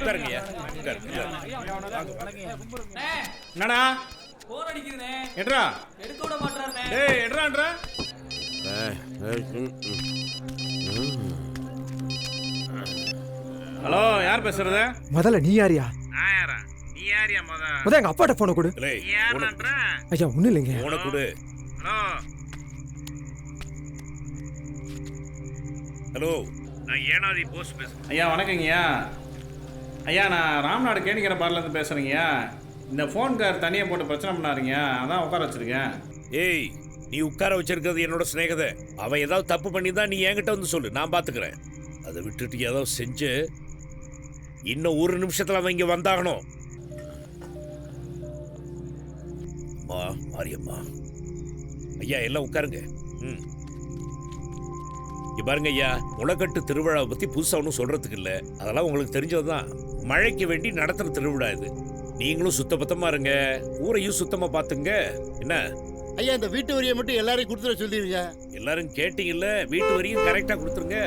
உட்காருங்கய்யா. என்னடா போன் அடிக்குதுனே. எட்ரா எடுக்க விட மாட்டறானே. டேய் எட்ரான்றா. ஹலோ யார் பேசுறது? முதல்ல நீ யாரியா? நான் யாரா? நீ யாரியா முதல்ல எங்க அப்பாட்ட போன கொடு. டேய், யாரன்றா? ஐயா ஒண்ணும் இல்லைங்க. போன கொடு. ஹலோ ஹலோ, நான் ஏனாதி போஸ் பேசுறேன். ஐயா வணக்கங்கய்யா. ஐயா நான் ராம்நாடு கேணிக்கிற பார்லேருந்து பேசுகிறேங்கய்யா. இந்த ஃபோன்கார் தனியாக போட்டு பிரச்சனை பண்ணாருங்க, அதான் உட்கார வச்சுருக்கேன். ஏய், நீ உட்கார வச்சிருக்கிறது என்னோட சிநேகித. அவன் ஏதாவது தப்பு பண்ணி தான் நீ என்கிட்ட வந்து சொல்லு, நான் பார்த்துக்கிறேன். அதை விட்டுட்டு ஏதாவது செஞ்சு இன்னும் ஒரு நிமிஷத்துல அவன் இங்க வந்தாகணும். மாரியம்மா ஐயா, எல்லாம் உட்காருங்க. பாருங்க ஐயா, முளைக்கட்டு திருவிழாவை பத்தி புதுசா ஒன்றும் சொல்றதுக்கு இல்லை. அதெல்லாம் உங்களுக்கு தெரிஞ்சதுதான். மழைக்கு வேண்டி நடத்துற திருவிழா இது. நீங்களும் சுத்தபத்தமா இருங்க, ஊரையும் சுத்தமா பாத்துங்க. என்ன ஐயா, இந்த வீட்டு வரியை மட்டும் எல்லாரையும் கொடுத்துட சொல்லிருங்க. எல்லாரும் கேட்டீங்கல்ல, வீட்டு வரியும் கரெக்டா கொடுத்துருங்க.